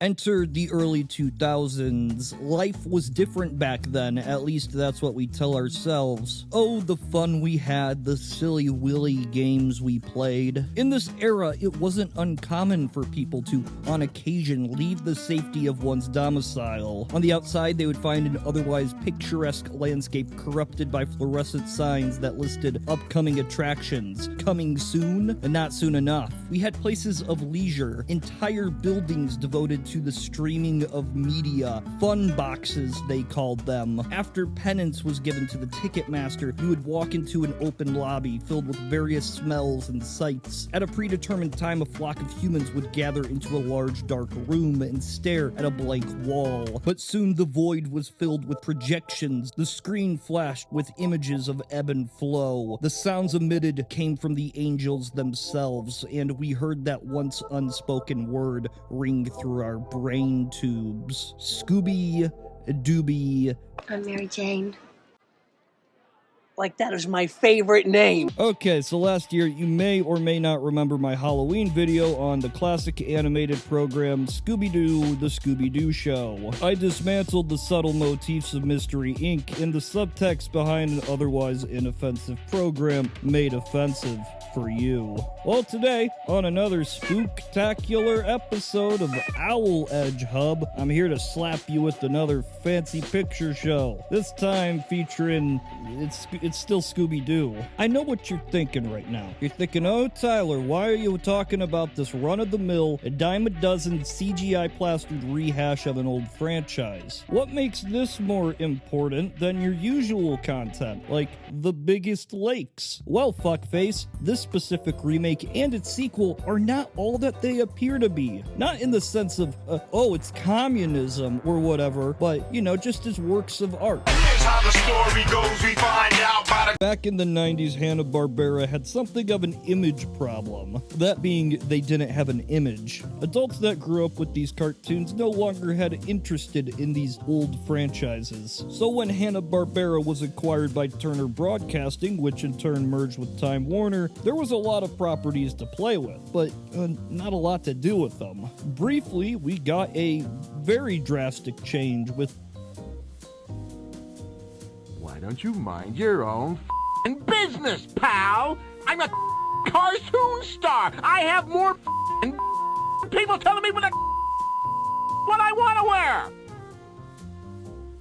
Enter the early 2000s. Life was different back then, at least that's what we tell ourselves. Oh, the fun we had, the silly willy games we played. In this era, it wasn't uncommon for people to, on occasion, leave the safety of one's domicile. On the outside, they would find an otherwise picturesque landscape corrupted by fluorescent signs that listed upcoming attractions, coming soon, and not soon enough. We had places of leisure, entire buildings devoted to the streaming of media, fun boxes they called them. After penance was given to the ticket master, you would walk into an open lobby filled with various smells and sights. At a predetermined time, a flock of humans would gather into a large dark room and stare at a blank wall. But soon the void was filled with projections. The screen flashed with images of ebb and flow. The sounds emitted came from the angels themselves, and we heard that once unspoken word ring through our brain tubes. Scooby Dooby. I'm Mary Jane. Like, that is my favorite name. Okay, so last year, you may or may not remember my Halloween video on the classic animated program Scooby Doo, The Scooby Doo Show. I dismantled the subtle motifs of Mystery Inc. and the subtext behind an otherwise inoffensive program made offensive for you. Well, today, on another spooktacular episode of Owl Edge Hub, I'm here to slap you with another fancy picture show. This time featuring, it's still Scooby-Doo. I know what you're thinking right now. You're thinking, oh, Tyler, why are you talking about this run-of-the-mill, a dime a dozen CGI-plastered rehash of an old franchise? What makes this more important than your usual content, like The Biggest Lakes? Well, fuckface, this specific remake and its sequel are not all that they appear to be. Not in the sense of, oh, it's communism or whatever, but, you know, just as works of art. How the story goes, we find out by the... Back in the 90s, Hanna Barbera had something of an image problem. That being, they didn't have an image. Adults that grew up with these cartoons no longer had interested in these old franchises. So when Hanna Barbera was acquired by Turner Broadcasting, which in turn merged with Time Warner, there was a lot of properties to play with, but not a lot to do with them. Briefly, we got a very drastic change with... Why don't you mind your own business, pal? I'm a cartoon star. I have more people telling me what I want to wear.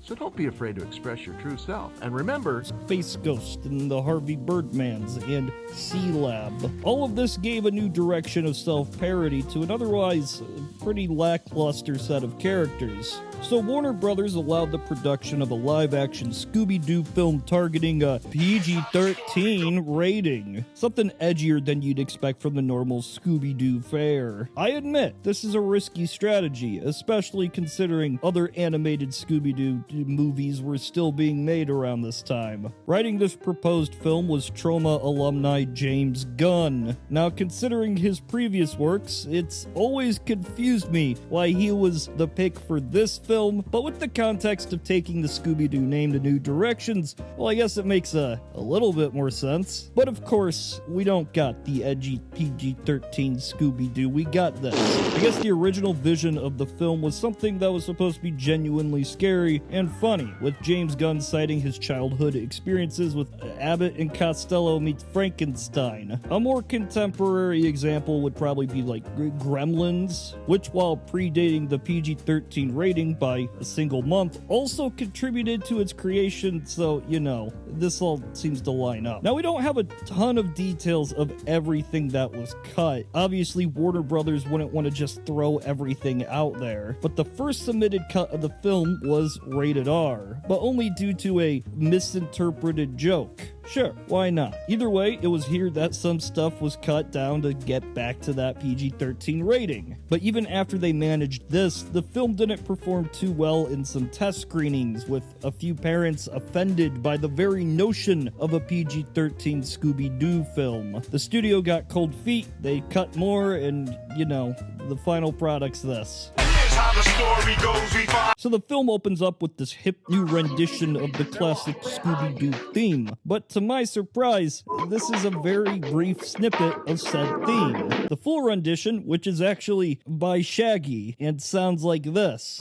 So don't be afraid to express your true self. And remember, Space Ghost and the Harvey Birdmans and C-Lab. All of this gave a new direction of self-parody to an otherwise pretty lackluster set of characters. So Warner Brothers allowed the production of a live-action Scooby-Doo film targeting a PG-13 rating. Something edgier than you'd expect from the normal Scooby-Doo fare. I admit, this is a risky strategy, especially considering other animated Scooby-Doo movies were still being made around this time. Writing this proposed film was Troma alumni James Gunn. Now, considering his previous works, it's always confused me why he was the pick for this film, but with the context of taking the Scooby-Doo name to new directions, well, I guess it makes a little bit more sense. But of course, we don't got the edgy PG-13 Scooby-Doo, we got this. I guess the original vision of the film was something that was supposed to be genuinely scary and funny, with James Gunn citing his childhood experiences with Abbott and Costello meets Frankenstein. A more contemporary example would probably be like Gremlins, which while predating the PG-13 rating by a single month, also contributed to its creation, so, you know, this all seems to line up. Now, we don't have a ton of details of everything that was cut. Obviously, Warner Brothers wouldn't want to just throw everything out there, but the first submitted cut of the film was rated R, but only due to a misinterpreted joke. Sure, why not? Either way, it was here that some stuff was cut down to get back to that PG-13 rating. But even after they managed this, the film didn't perform too well in some test screenings, with a few parents offended by the very notion of a PG-13 Scooby-Doo film. The studio got cold feet, they cut more, and, you know, the final product's this. how the story goes. We find So the film opens up with this hip new rendition of the classic Scooby Doo theme. But to my surprise, this is a very brief snippet of said theme. The full rendition, which is actually by Shaggy, and sounds like this.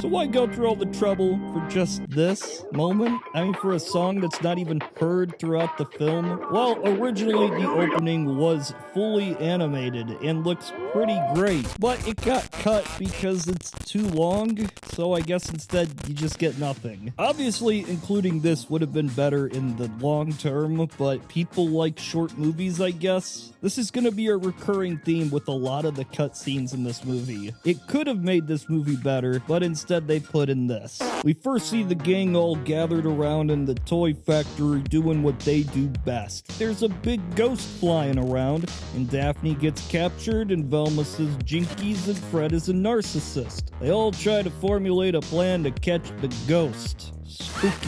So why go through all the trouble for just this moment? I mean, for a song that's not even heard throughout the film? Well, originally the opening was fully animated and looks pretty great, but it got cut because it's too long, so I guess instead you just get nothing. Obviously, including this would have been better in the long term, but people like short movies, I guess. This is gonna be a recurring theme with a lot of the cutscenes in this movie. It could have made this movie better, but instead they put in this. We first see the gang all gathered around in the toy factory doing what they do best. There's a big ghost flying around, and Daphne gets captured, and Velma says Jinkies and Fred is a narcissist. They all try to formulate a plan to catch the ghost. Spooky.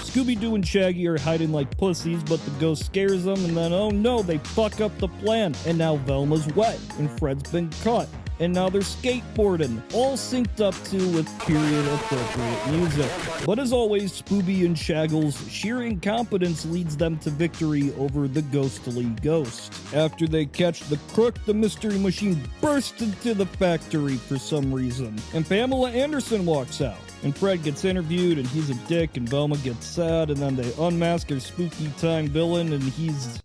Scooby-Doo and Shaggy are hiding like pussies, but the ghost scares them, and then, oh no, they fuck up the plan, and now Velma's wet, and Fred's been caught. And now they're skateboarding, all synced up to with period-appropriate music. But as always, Spooby and Shaggle's sheer incompetence leads them to victory over the ghostly ghost. After they catch the crook, the mystery machine bursts into the factory for some reason, and Pamela Anderson walks out. And Fred gets interviewed, and he's a dick, and Velma gets sad, and then they unmask their spooky time villain, and he's...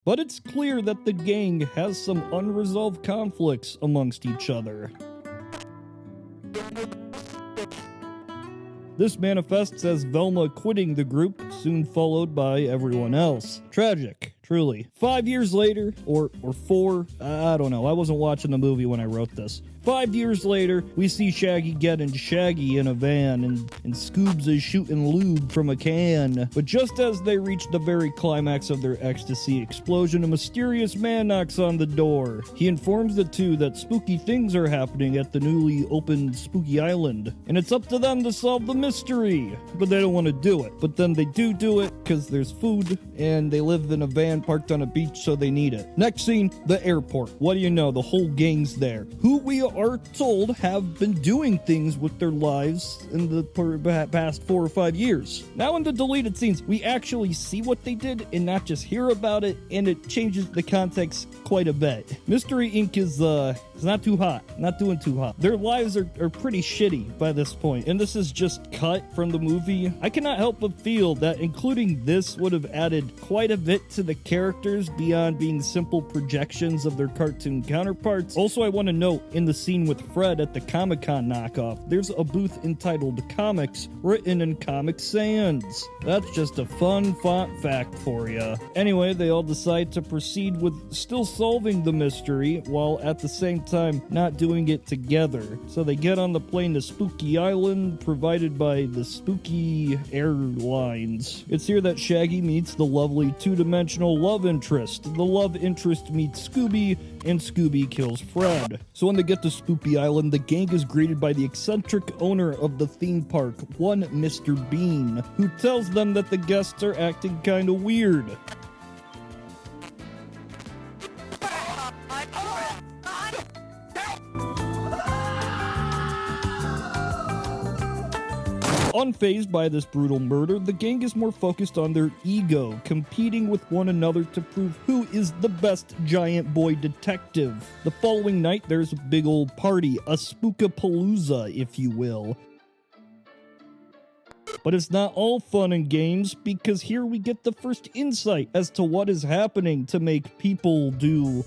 But it's clear that the gang has some unresolved conflicts amongst each other. This manifests as Velma quitting the group, soon followed by everyone else. Tragic, truly. 5 years later, or 4, I don't know, I wasn't watching the movie when I wrote this. 5 years later, we see Shaggy getting Shaggy in a van, and Scoobs is shooting lube from a can. But just as they reach the very climax of their ecstasy explosion, a mysterious man knocks on the door. He informs the two that spooky things are happening at the newly opened Spooky Island, and it's up to them to solve the mystery. But they don't want to do it. But then they do it, because there's food, and they live in a van parked on a beach, so they need it. Next scene, the airport. What do you know? The whole gang's there, who we are told have been doing things with their lives in the past 4 or 5 years. Now in the deleted scenes, we actually see what they did and not just hear about it, and it changes the context quite a bit. Mystery Inc. is not too hot, not doing too hot. Their lives are pretty shitty by this point, and this is just cut from the movie. I cannot help but feel that including this would have added quite a bit to the characters beyond being simple projections of their cartoon counterparts. Also, I want to note, in the scene with Fred at the Comic-Con knockoff, there's a booth entitled Comics written in Comic Sans. That's just a fun font fact for ya. Anyway, they all decide to proceed with still solving the mystery while at the same time not doing it together. So they get on the plane to Spooky Island, provided by the Spooky Airlines. It's here that Shaggy meets the lovely two-dimensional love interest. The love interest meets Scooby, and Scooby kills Fred. So when they get to Spooky Island, the gang is greeted by the eccentric owner of the theme park, one Mr. Bean, who tells them that the guests are acting kinda weird. Unfazed by this brutal murder, the gang is more focused on their ego, competing with one another to prove who is the best giant boy detective. The following night, there's a big old party, a spookapalooza, if you will. But it's not all fun and games, because here we get the first insight as to what is happening to make people do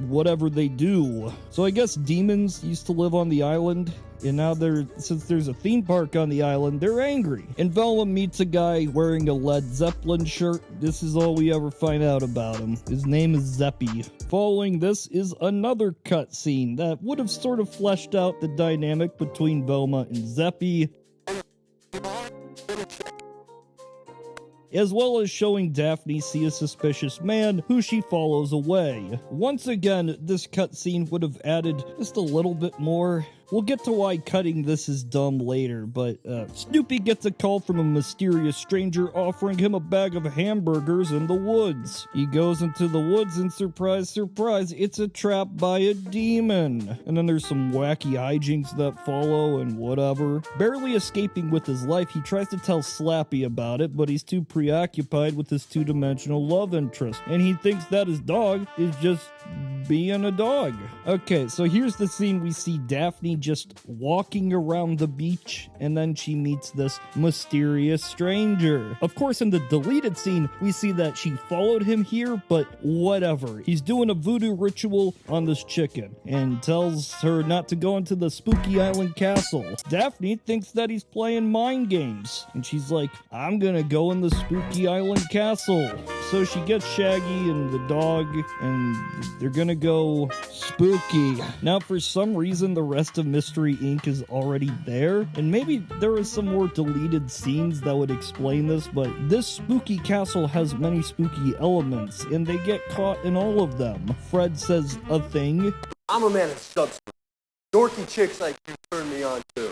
whatever they do. So I guess demons used to live on the island, and now since there's a theme park on the island, they're angry. And Velma meets a guy wearing a Led Zeppelin shirt. This is all we ever find out about him. His name is Zeppy. Following this is another cutscene that would have sort of fleshed out the dynamic between Velma and Zeppy, as well as showing Daphne see a suspicious man who she follows away. Once again, this cutscene would have added just a little bit more We'll get to why cutting this is dumb later, but Snoopy gets a call from a mysterious stranger offering him a bag of hamburgers in the woods. He goes into the woods and surprise, surprise, it's a trap by a demon. And then there's some wacky hijinks that follow and whatever. Barely escaping with his life, he tries to tell Slappy about it, but he's too preoccupied with his two-dimensional love interest, and he thinks that his dog is just being a dog. Okay, so here's the scene. We see Daphne just walking around the beach, and then she meets this mysterious stranger. Of course, in the deleted scene, we see that she followed him here, but whatever. He's doing a voodoo ritual on this chicken and tells her not to go into the spooky island castle. Daphne thinks that he's playing mind games, and she's like, I'm gonna go in the spooky island castle. So she gets Shaggy and the dog, and they're gonna go spooky. Now, for some reason, the rest of Mystery Inc. is already there, and maybe there is some more deleted scenes that would explain this, but this spooky castle has many spooky elements, and they get caught in all of them. Fred says a thing. I'm a man of substance. Dorky chicks like you turn me on too.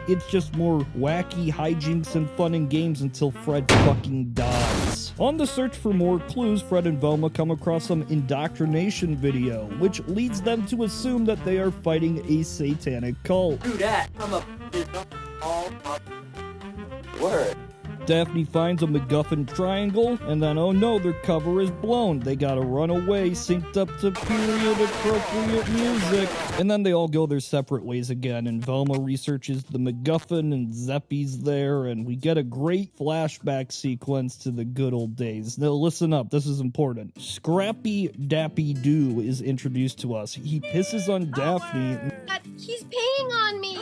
It's just more wacky hijinks and fun and games until Fred fucking dies. On the search for more clues, Fred and Velma come across some indoctrination video, which leads them to assume that they are fighting a satanic cult. Do that. I'm a all up. Word. Daphne finds a MacGuffin triangle, and then, oh no, their cover is blown. They gotta run away, synced up to period-appropriate music. And then they all go their separate ways again, and Velma researches the MacGuffin, and Zeppy's there, and we get a great flashback sequence to the good old days. Now, listen up, this is important. Scrappy Dappy Doo is introduced to us. He pisses on Daphne. He's peeing on me!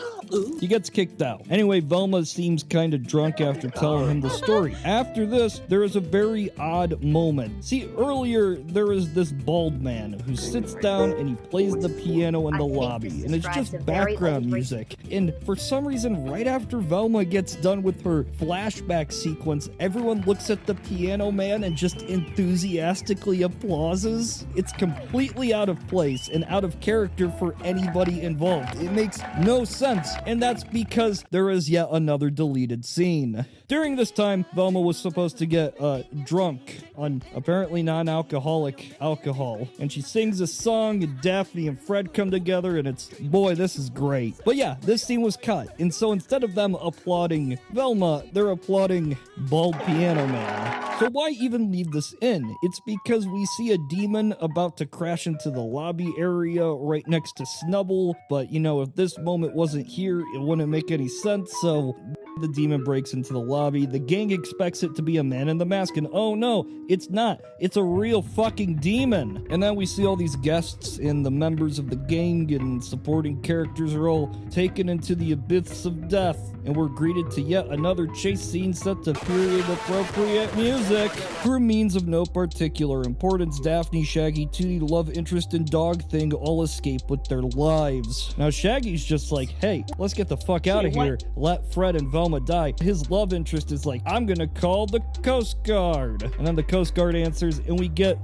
He gets kicked out. Anyway, Velma seems kind of drunk after telling him the story. After this, there is a very odd moment. See, earlier, there is this bald man who sits down and he plays the piano in the lobby, and it's just background music. And for some reason, right after Velma gets done with her flashback sequence, everyone looks at the piano man and just enthusiastically applauses. It's completely out of place and out of character for anybody involved. It makes no sense. And that's because there is yet another deleted scene. During this time, Velma was supposed to get drunk on apparently non-alcoholic alcohol. And she sings a song, and Daphne and Fred come together, and it's, boy, this is great. But yeah, this scene was cut. And so instead of them applauding Velma, they're applauding Bald Piano Man. So why even leave this in? It's because we see a demon about to crash into the lobby area right next to Snubble. But, you know, if this moment wasn't here, it wouldn't make any sense. So the demon breaks into the lobby. The gang expects it to be a man in the mask, and oh no, it's not. It's a real fucking demon. And then we see all these guests and the members of the gang and supporting characters are all taken into the abyss of death, and we're greeted to yet another chase scene set to period-appropriate music. Through means of no particular importance, Daphne, Shaggy, Tootie, love interest, and dog thing all escape with their lives. Now Shaggy's just like, hey, let's get the fuck out of here. Let Fred and Velma die. His love interest is like, I'm gonna call the Coast Guard. And then the Coast Guard answers, and we get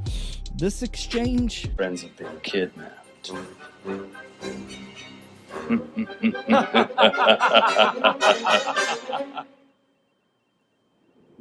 this exchange. Friends have been kidnapped.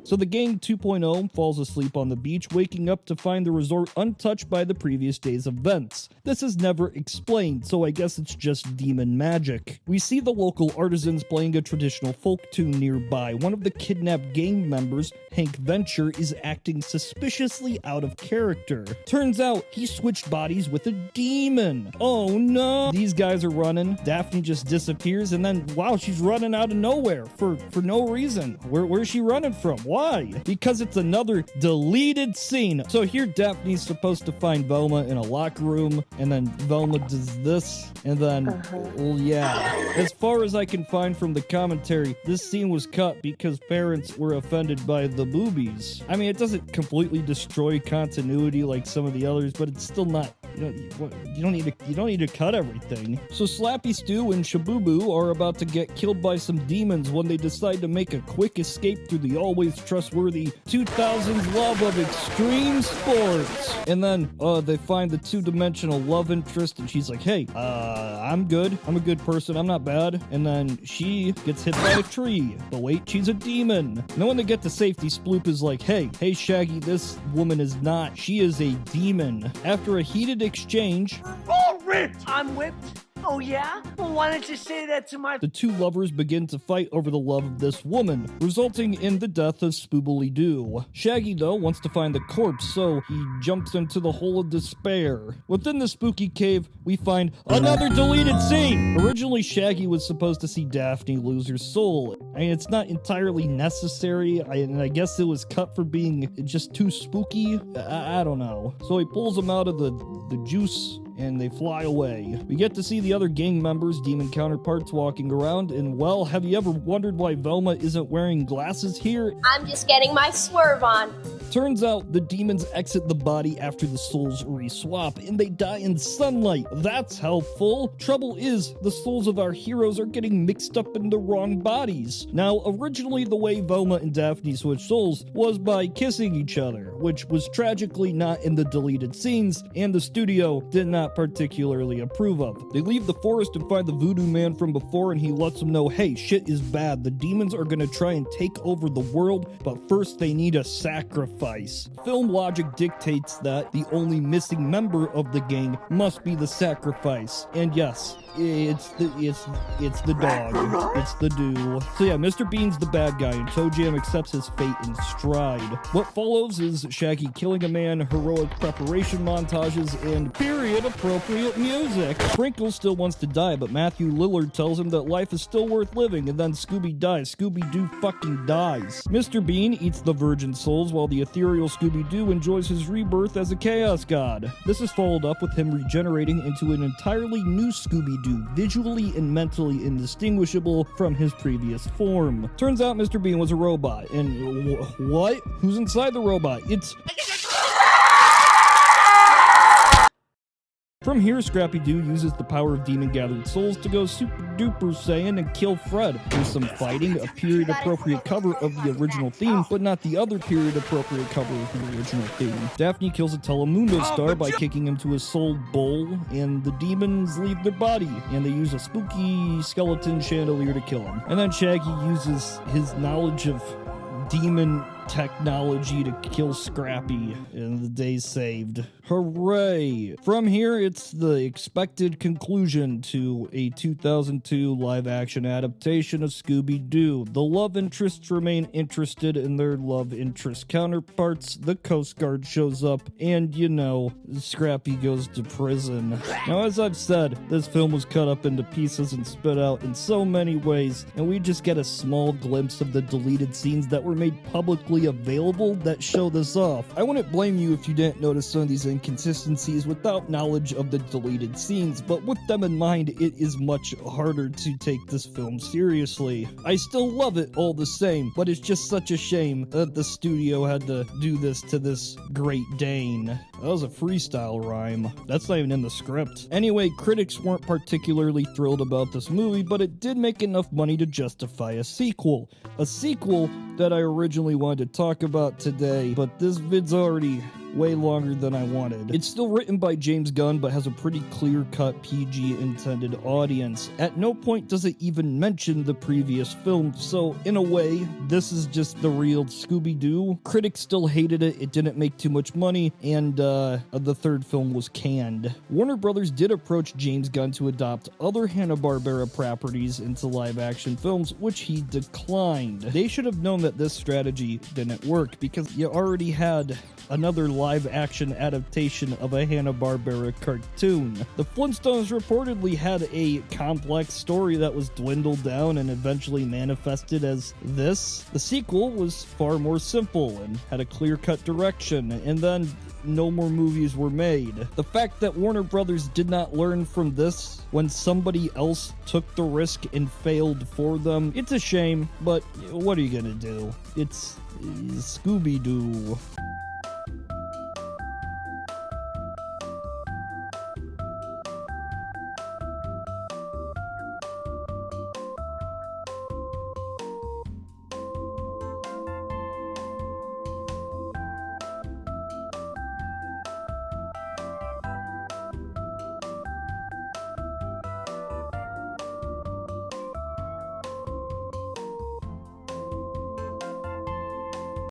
So the gang 2.0 falls asleep on the beach, waking up to find the resort untouched by the previous day's events. This is never explained, so I guess it's just demon magic. We see the local artisans playing a traditional folk tune nearby. One of the kidnapped gang members, Hank Venture, is acting suspiciously out of character. Turns out he switched bodies with a demon. Oh no! These guys are running. Daphne just disappears, and then, wow, she's running out of nowhere for no reason. Where's she running from? Why? Because it's another deleted scene. So here Daphne's supposed to find Velma in a locker room, and then Velma does this, and then, well, yeah. As far as I can find from the commentary, this scene was cut because parents were offended by the boobies. I mean, it doesn't completely destroy continuity like some of the others, but it's still not You don't need to cut everything. So Slappy Stew and Shabooboo are about to get killed by some demons when they decide to make a quick escape through the always trustworthy 2000s love of extreme sports. And then they find the two-dimensional love interest, and she's like, hey, I'm good. I'm a good person. I'm not bad. And then she gets hit by a tree. But wait, she's a demon. And then when they get to safety, Sploop is like, hey, Shaggy, this woman is not. She is a demon. After a heated exchange, All ripped! I'm whipped? Oh yeah? Well, why don't you say that to my... the two lovers begin to fight over the love of this woman, resulting in the death of Spoobly Doo. Shaggy, though, wants to find the corpse, so he jumps into the hole of despair. Within the spooky cave, we find another deleted scene! Originally, Shaggy was supposed to see Daphne lose her soul. I mean, it's not entirely necessary, and I guess it was cut for being just too spooky. I don't know. So he pulls them out of the juice, and they fly away. We get to see the other gang members, demon counterparts, walking around, and well, have you ever wondered why Velma isn't wearing glasses here? I'm just getting my swerve on. Turns out the demons exit the body after the souls re-swap, and they die in sunlight. That's helpful. Trouble is, the souls of our heroes are getting mixed up in the wrong bodies. Now, originally the way Velma and Daphne switched souls was by kissing each other, which was tragically not in the deleted scenes, and the studio did not particularly approve of. They leave the forest and find the voodoo man from before, and he lets them know, hey, shit is bad. The demons are gonna try and take over the world, but first they need a sacrifice. Film logic dictates that the only missing member of the gang must be the sacrifice. And yes, it's the dog. It's the do. So yeah, Mr. Bean's the bad guy, and Toe Jam accepts his fate in stride. What follows is Shaggy killing a man, heroic preparation montages, and period-appropriate music. Sprinkle still wants to die, but Matthew Lillard tells him that life is still worth living, and then Scooby dies. Scooby Doo fucking dies. Mr. Bean eats the virgin souls, while the ethereal Scooby Doo enjoys his rebirth as a chaos god. This is followed up with him regenerating into an entirely new Scooby Doo, visually and mentally indistinguishable from his previous form. Turns out Mr. Bean was a robot, and what? Who's inside the robot? It's... From here, Scrappy Doo uses the power of demon-gathered souls to go super duper Saiyan and kill Fred. There's some fighting, a period-appropriate cover of the original theme, but not the other period-appropriate cover of the original theme. Daphne kills a Telemundo star by kicking him to his soul bowl, and the demons leave their body, and they use a spooky skeleton chandelier to kill him. And then Shaggy uses his knowledge of demon technology to kill Scrappy, and the day's saved. Hooray! From here, it's the expected conclusion to a 2002 live-action adaptation of Scooby Doo. The love interests remain interested in their love interest counterparts, the Coast Guard shows up, and, you know, Scrappy goes to prison. Now, as I've said, this film was cut up into pieces and spit out in so many ways, and we just get a small glimpse of the deleted scenes that were made publicly available that show this off. I wouldn't blame you if you didn't notice some of these inconsistencies without knowledge of the deleted scenes, but with them in mind, it is much harder to take this film seriously. I still love it all the same, but it's just such a shame that the studio had to do this to this Great Dane. That was a freestyle rhyme. That's not even in the script. Anyway, critics weren't particularly thrilled about this movie, but it did make enough money to justify a sequel. A sequel that I originally wanted to talk about today, but this vid's already way longer than I wanted. It's still written by James Gunn, but has a pretty clear-cut PG intended audience. At no point does it even mention the previous film, so in a way, this is just the real Scooby Doo. Critics still hated it, it didn't make too much money, and the third film was canned. Warner Brothers did approach James Gunn to adopt other Hanna Barbera properties into live-action films, which he declined. They should have known that this strategy didn't work, because you already had another live-action adaptation of a Hanna Barbera cartoon. The Flintstones reportedly had a complex story that was dwindled down and eventually manifested as this. The sequel was far more simple and had a clear-cut direction, and then no more movies were made. The fact that Warner Brothers did not learn from this when somebody else took the risk and failed for them, it's a shame, but what are you gonna do? It's Scooby Doo.